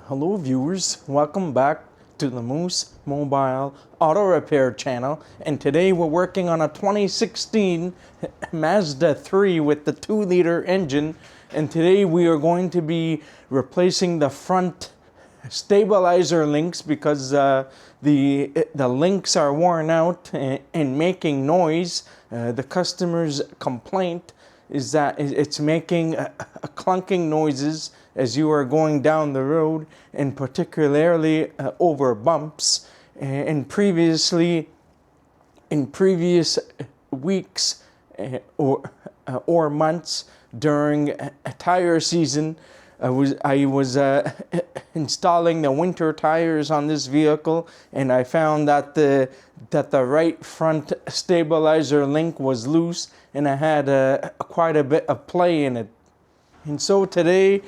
Hello viewers, welcome back to the Moose Mobile Auto Repair channel, and today we're working on a 2016 Mazda 3 with the 2-liter engine, and today we are going to be replacing the front stabilizer links because the links are worn out and making noise. The customer's complaint is that it's making clunking noises as you are going down the road, and particularly over bumps. And previously, in previous weeks or months during a tire season, I was installing the winter tires on this vehicle, and I found that the right front stabilizer link was loose, and I had quite a bit of play in it. And so today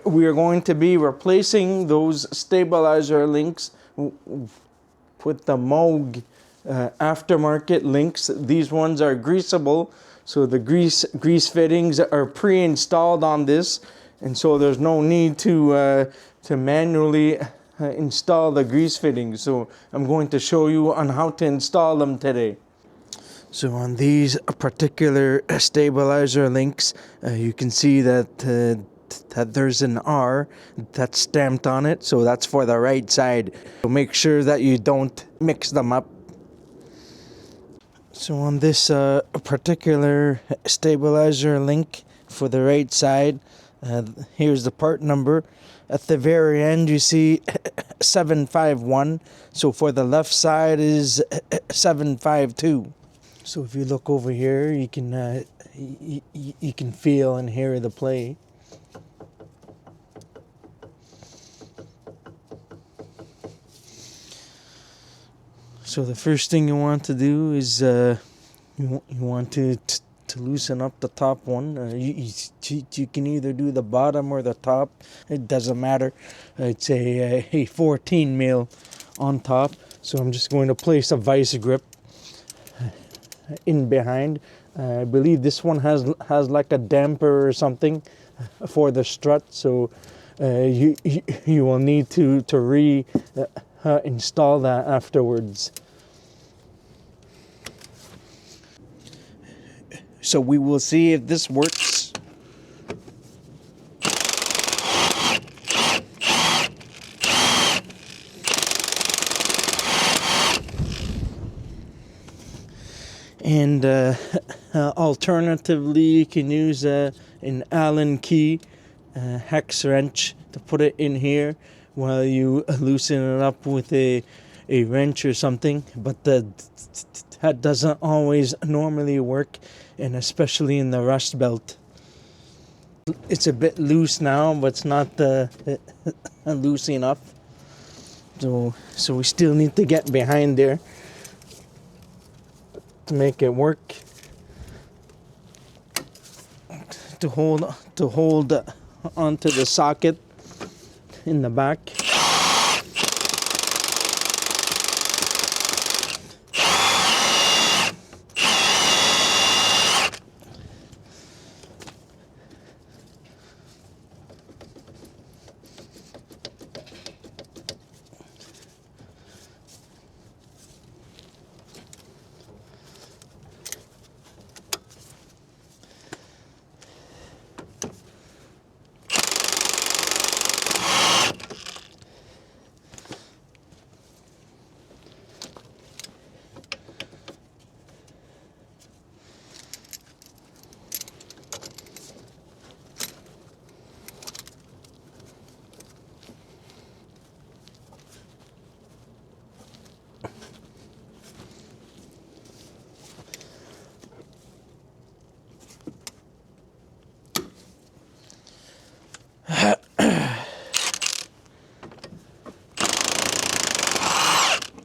we are going to be replacing those stabilizer links with the Moog aftermarket links. These ones are greasable, so the grease fittings are pre-installed on this, and so there's no need to manually install the grease fittings. So I'm going to show you on how to install them today. So on these particular stabilizer links, you can see that there's an R that's stamped on it, so that's for the right side. So make sure that you don't mix them up. So on this particular stabilizer link for the right side, here's the part number. At the very end you see 751, so for the left side is 752. So if you look over here, you can you can feel and hear the play. So the first thing you want to do is you want to loosen up the top one. You can either do the bottom or the top. It doesn't matter. It's a 14 mil on top. So I'm just going to place a vice grip in behind. I believe this one has like a damper or something for the strut, so you will need to install that afterwards. So we will see if this works. And alternatively, you can use an Allen key hex wrench to put it in here while you loosen it up with a wrench or something. But that doesn't always normally work, and especially in the rust belt. It's a bit loose now, but it's not loose enough. So we still need to get behind there to make it work, to hold onto the socket in the back.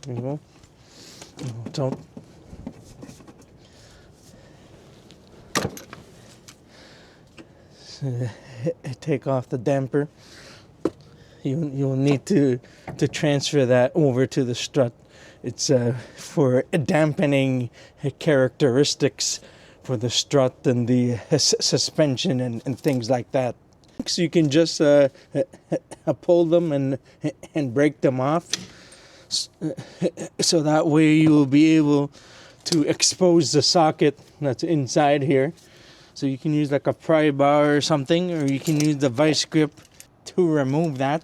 There you go. Don't. Take off the damper. You'll need to transfer that over to the strut. It's for dampening characteristics for the strut and the suspension and things like that. So you can just pull them and break them off, so that way you will be able to expose the socket that's inside here. So you can use like a pry bar or something, or you can use the vice grip to remove that.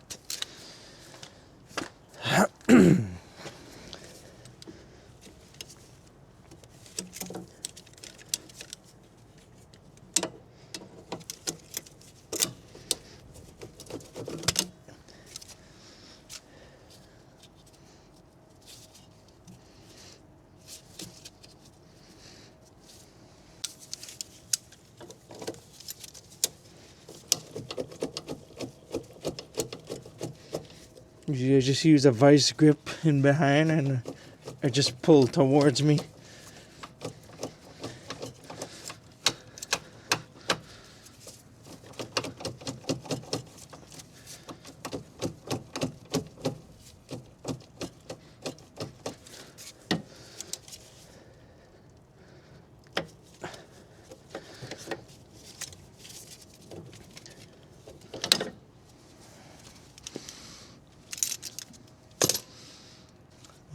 You just use a vice grip in behind and I just pull towards me.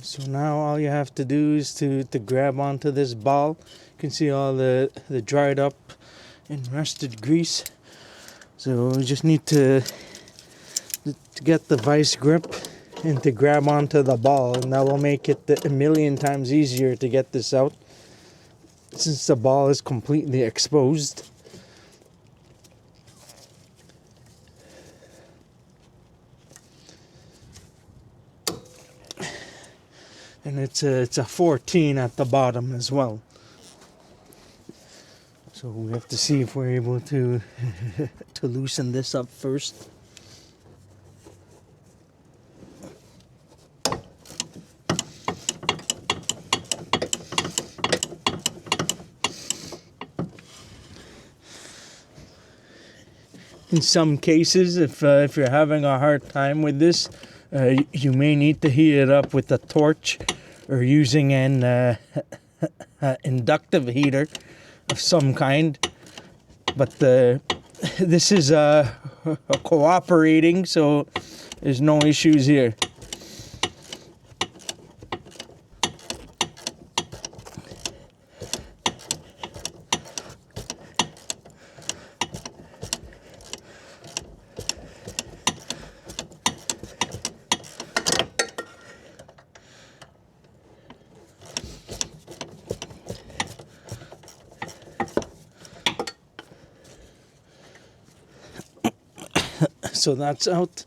So now all you have to do is to grab onto this ball. You can see all the dried up and rusted grease. So you just need to get the vice grip and to grab onto the ball, and that will make it a million times easier to get this out since the ball is completely exposed. And it's a 14 at the bottom as well. So we have to see if we're able to to loosen this up first. In some cases, if you're having a hard time with this, you may need to heat it up with a torch or using an inductive heater of some kind. But this is cooperating, so there's no issues here. So that's out.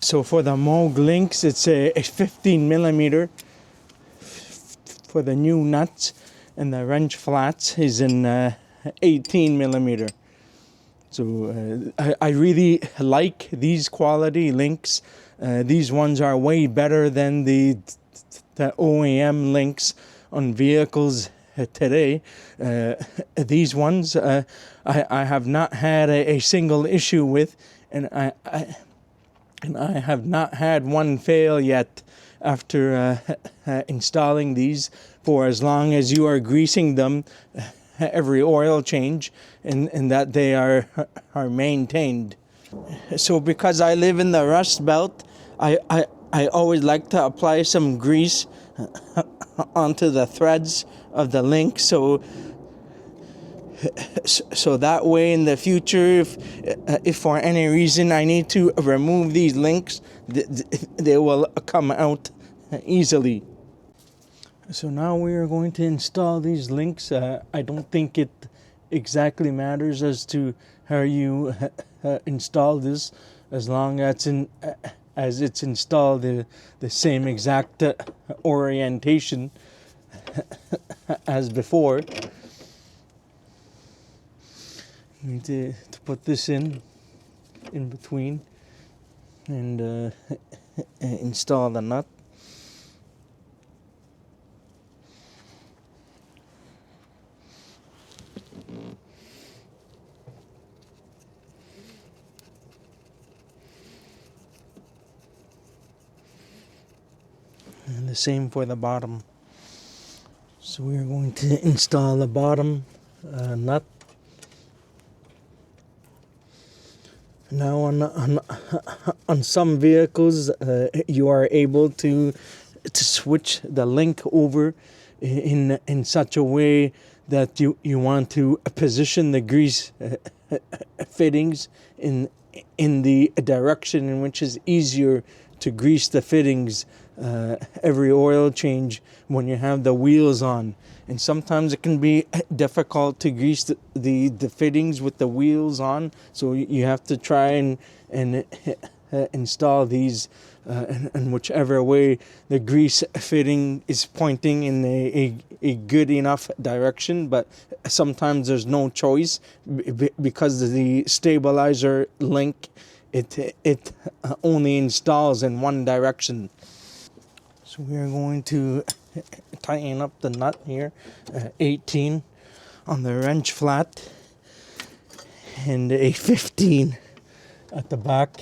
So for the Moog links, it's a 15 millimeter for the new nuts, and the wrench flats is in 18 millimeter. So I really like these quality links. These ones are way better than the OEM links on vehicles today. These ones I have not had a single issue with, and I have not had one fail yet after installing these, for as long as you are greasing them every oil change, and that they are maintained. So because I live in the Rust Belt, I always like to apply some grease onto the threads of the link, so that way in the future, if for any reason I need to remove these links, they will come out easily. So now we are going to install these links. I don't think it exactly matters as to how you install this, as long as it's installed the same exact orientation as before. You need to put this in between and install the nut. And the same for the bottom. So we're going to install the bottom nut. Now on some vehicles, you are able to switch the link over in such a way that you want to position the grease fittings in the direction in which is easier to grease the fittings every oil change when you have the wheels on. And sometimes it can be difficult to grease the fittings with the wheels on, so you have to try and install these in whichever way the grease fitting is pointing in a good enough direction. But sometimes there's no choice because of the stabilizer link. It only installs in one direction. So we are going to tighten up the nut here, 18 on the wrench flat and a 15 at the back.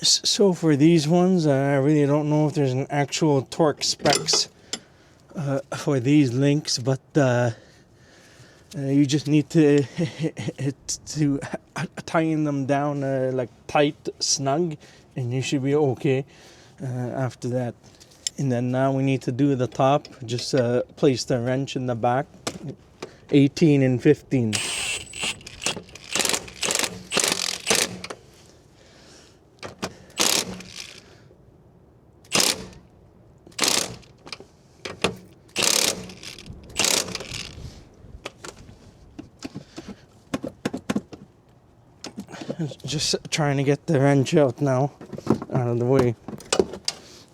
So for these ones, I really don't know if there's an actual torque specs for these links, but you just need to tighten them down like tight, snug, and you should be okay after that. And then now we need to do the top. Just place the wrench in the back, 18 and 15. Just trying to get the wrench out now, out of the way.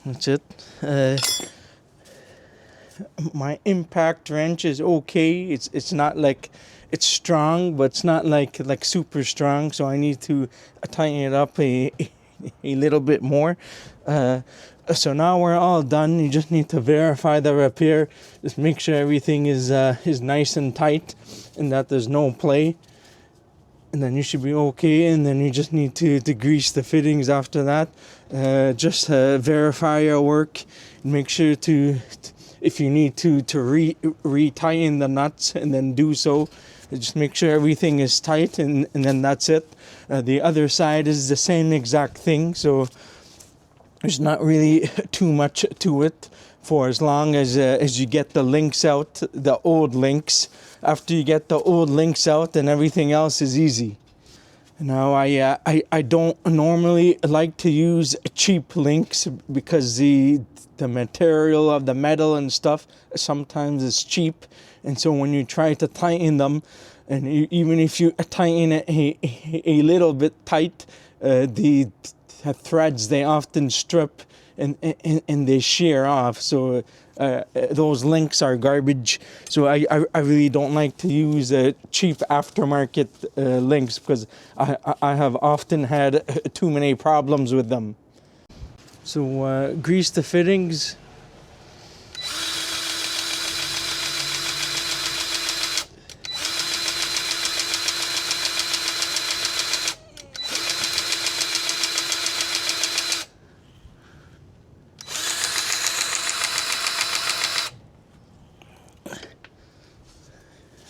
That's it. My impact wrench is okay. It's not like it's strong, but it's not like super strong. So I need to tighten it up a little bit more. So now we're all done. You just need to verify the repair. Just make sure everything is nice and tight, and that there's no play. And then you should be okay. And then you just need to grease the fittings after that. Just verify your work. Make sure to if you need to re-tighten the nuts, and then do so. Just make sure everything is tight, and then that's it. The other side is the same exact thing. So there's not really too much to it, for as long as you get the links out, the old links. After you get the old links out, then everything else is easy. Now, I don't normally like to use cheap links because the material of the metal and stuff sometimes is cheap, and so when you try to tighten them, and even if you tighten it a little bit tight, the threads, they often strip and they shear off. So those links are garbage. So I really don't like to use cheap aftermarket links, because I have often had too many problems with them. So grease the fittings.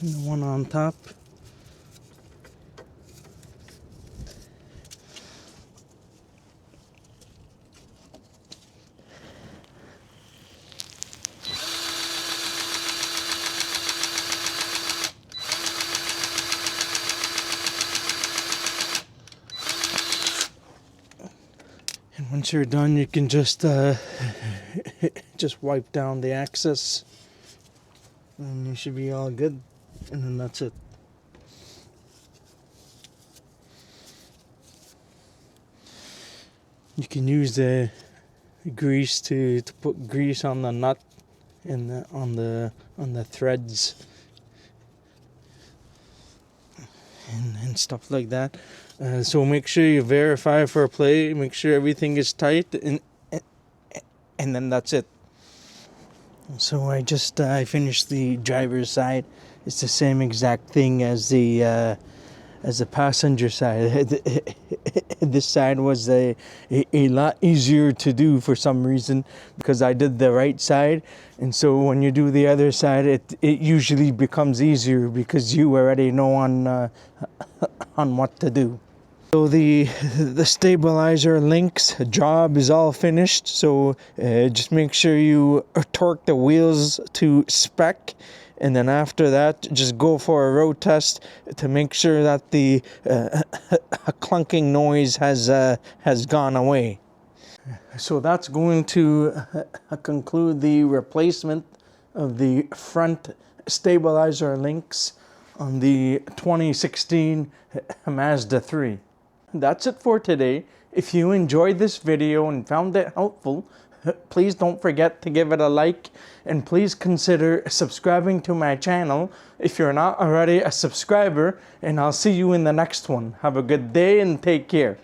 And the one on top. And once you're done, you can just wipe down the excess, and you should be all good. And then that's it. You can use the grease to put grease on the nut and on the threads and stuff like that. So make sure you verify for play, make sure everything is tight, and then that's it. So I finished the driver's side. It's the same exact thing as the passenger side. This side was a lot easier to do for some reason because I did the right side, and so when you do the other side, it usually becomes easier because you already know on what to do. So the stabilizer links job is all finished. So just make sure you torque the wheels to spec, and then after that, just go for a road test to make sure that the clunking noise has gone away. So that's going to conclude the replacement of the front stabilizer links on the 2016 Mazda 3. That's it for today. If you enjoyed this video and found it helpful, please don't forget to give it a like, and please consider subscribing to my channel if you're not already a subscriber, and I'll see you in the next one. Have a good day and take care.